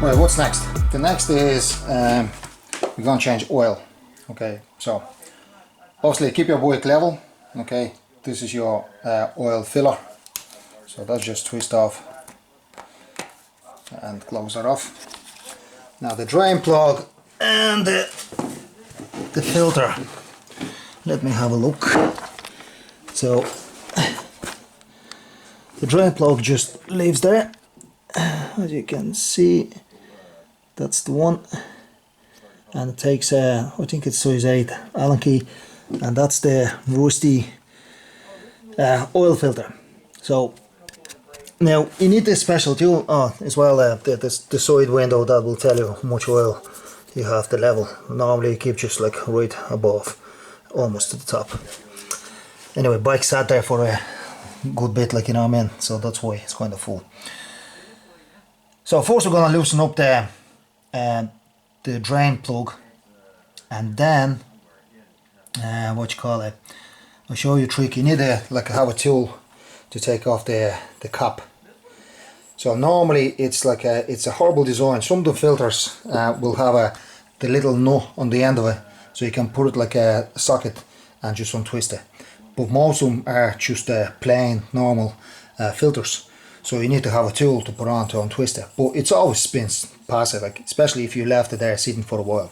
Right, what's next? The next is we're going to change oil. Okay, so obviously keep your bike level. Okay, this is your oil filler. So that's just twist off and close that off. Now the drain plug and the filter. Let me have a look. So the drain plug just leaves there. As you can see, that's the one, and it takes I think it's size 8 Allen key, and that's the rusty oil filter. So now you need this special tool as well, the side window that will tell you how much oil you have to level. Normally you keep just like right above, almost to the top. Anyway, bike sat there for a good bit, like, you know what I mean, so that's why it's kind of full. So first we're going to loosen up the drain plug, and then what you call it, I'll show you a trick. You need to have a tool to take off the cap. So normally it's a horrible design. Some of the filters will have the little nut on the end of it, so you can put it like a socket and just untwist it. But most of them are just plain normal filters. So you need to have a tool to put on to untwist it. But it's always spins past it, like, especially if you left it there sitting for a while.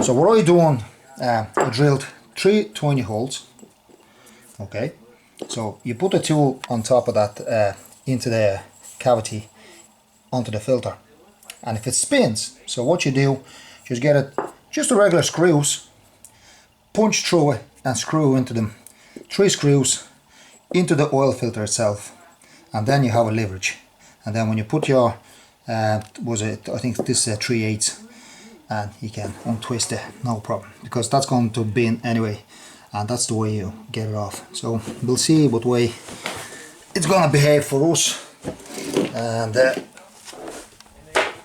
So what I done, I drilled 3 tiny holes. Okay, so you put the tool on top of that into the cavity onto the filter, and if it spins, so what you do, just get it, just the regular screws, punch through it and screw into them, 3 screws into the oil filter itself, and then you have a leverage. And then when you put your I think this is 3/8, and you can untwist it, no problem, because that's going to bend anyway, and that's the way you get it off. So we'll see what way it's gonna behave for us. And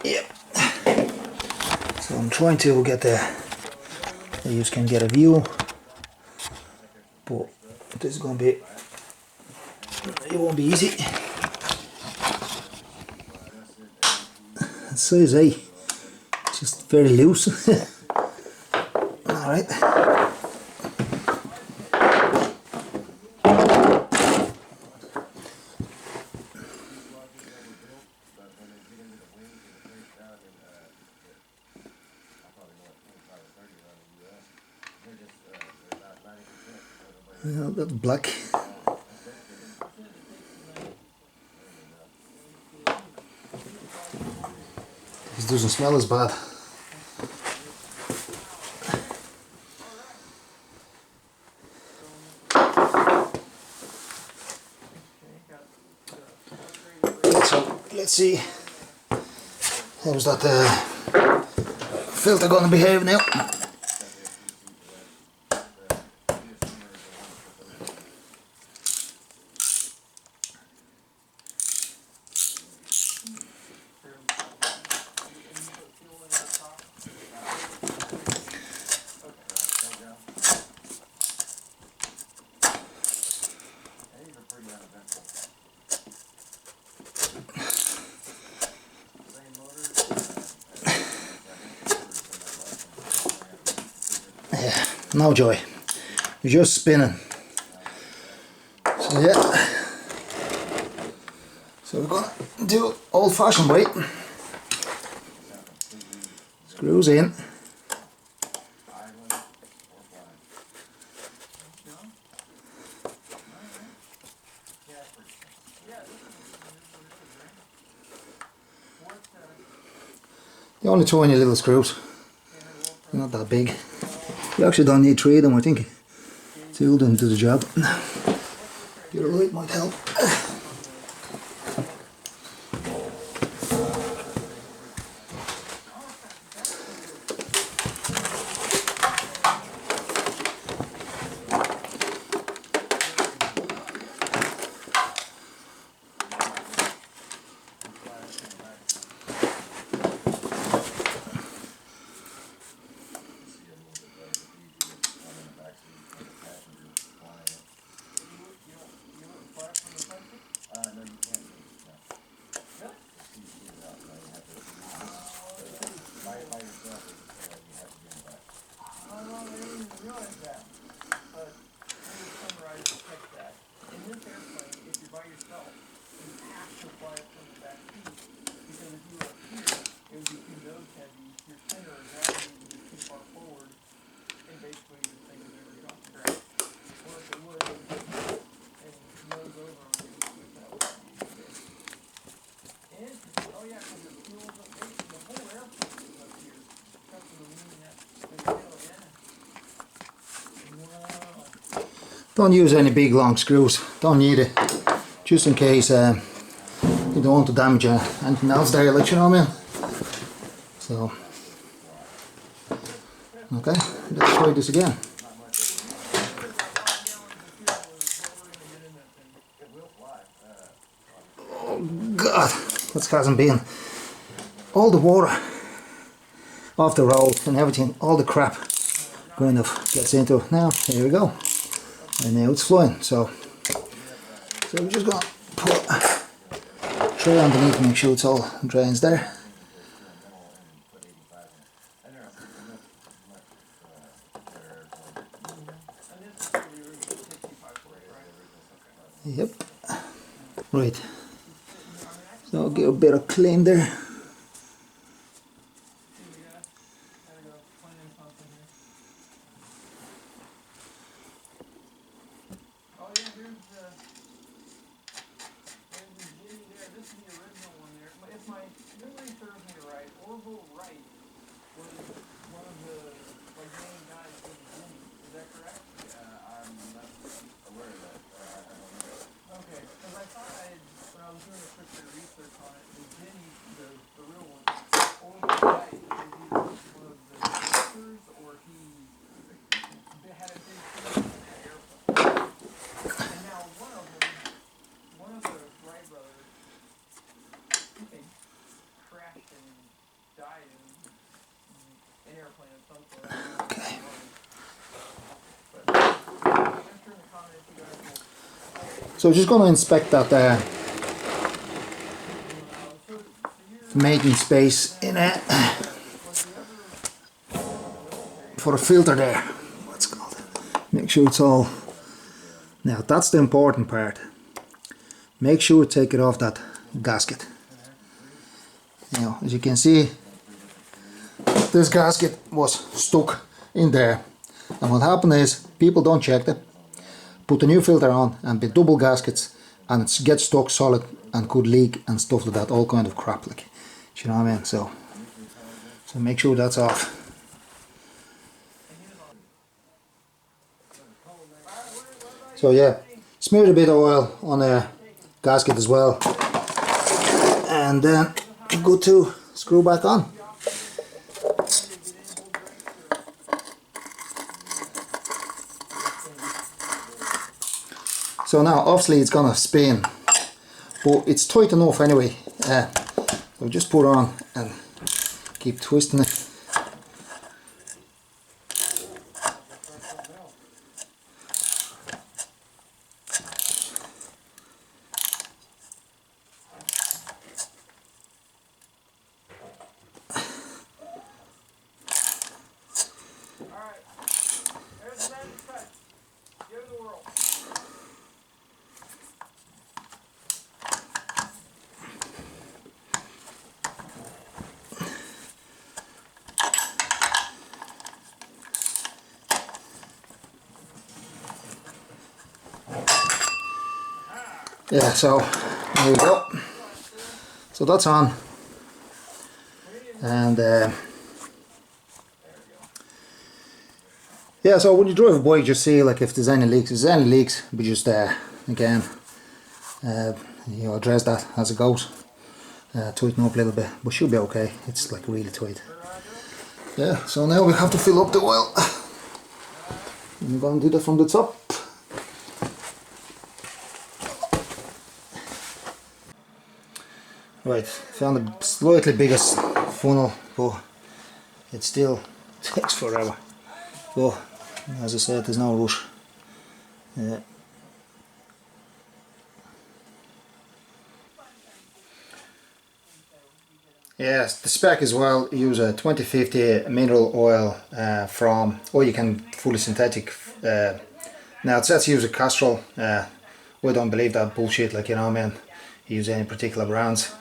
yeah, so I'm trying to get so you can get a view, but this is gonna be, it won't be easy. Size 8, just very loose. Alright. Well, that's black. This doesn't smell as bad. So let's see how's that filter gonna behave now. Yeah, no joy. You're just spinning. So yeah. So we're gonna do old-fashioned way. Screws in. The only 20 little screws. They're not that big. You actually don't need 3 of them, I think. 2 of them do the job. Your light might help. Don't use any big long screws, don't need it, just in case you don't want to damage anything else there, like, you know what I mean? So, okay, let's try this again. Oh God, that hasn't been. All the water off the road and everything, all the crap kind of gets into it. Now, here we go. And now it's flying. So we're just going to put a tray underneath, make sure it's all drains there. Yep. Right. So I'll get a bit of clean there. Okay. So just going to inspect that mating space in it for a filter there. What's it called? Make sure it's all. Now that's the important part. Make sure you take it off that gasket. Now, as you can see, this gasket was stuck in there, and what happened is people don't check it, put a new filter on and be double gaskets, and it gets stuck solid and could leak and stuff like that, all kind of crap, like, you know what I mean? So make sure that's off. So yeah, smear a bit of oil on the gasket as well, and then you're good to screw back on. So now obviously it's gonna spin, but it's tight enough anyway. So just put on and keep twisting it. Yeah, so there we go. So that's on, and yeah, so when you drive a bike, just see like if there's any leaks. If there's any leaks, we just again you know, address that as it goes. Tighten up a little bit, but should be okay. It's like really tight. Yeah, so now we have to fill up the oil. I'm going to do that from the top. Right, found a slightly bigger funnel, but it still takes forever. But as I said, there's no rush. Yes, the spec as well, use a 2050 mineral oil from, or you can fully synthetic. Now it says use a Castrol. We don't believe that bullshit, like, you know what I mean. Use any particular brands.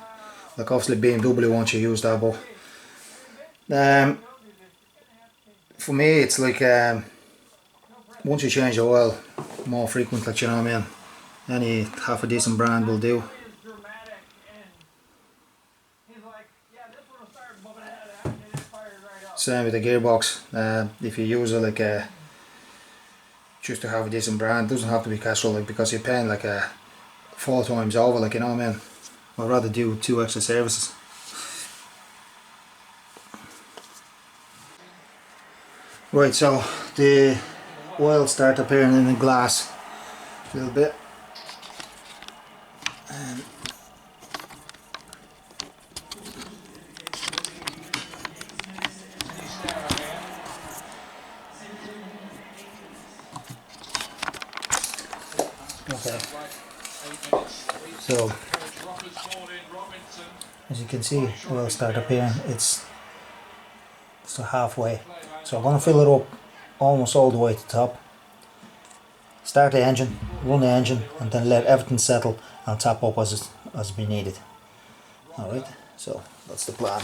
Like obviously BMW wants you to use that, but for me it's like once you change the oil more frequent, like, you know what I mean. Any half a decent brand will do. Same with the gearbox. If you use like a just to have a decent brand. It doesn't have to be Castrol, like, because you're paying like a 4 times over, like, you know what I mean. I'd rather do 2 extra services. Right, so the oil started appearing in the glass a little bit. Okay, so as you can see, oil started appearing. It's halfway, so I'm going to fill it up almost all the way to the top. Start the engine, run the engine, and then let everything settle and top up as we need it. Alright, so that's the plan.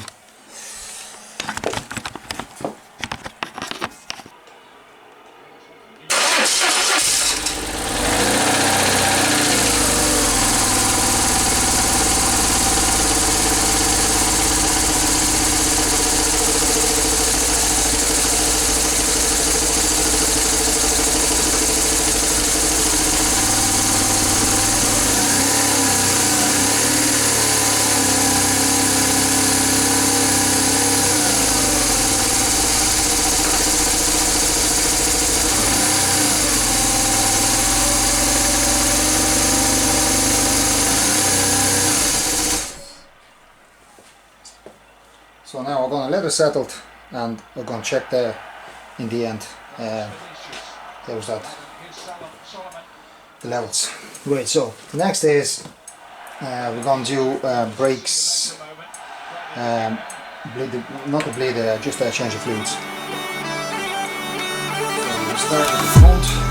So now we're going to let it settle, and we're going to check there in the end. There was that, the levels. Right, so the next is we're going to do brakes, not the bleed, just change the fluids. So we'll start with the front.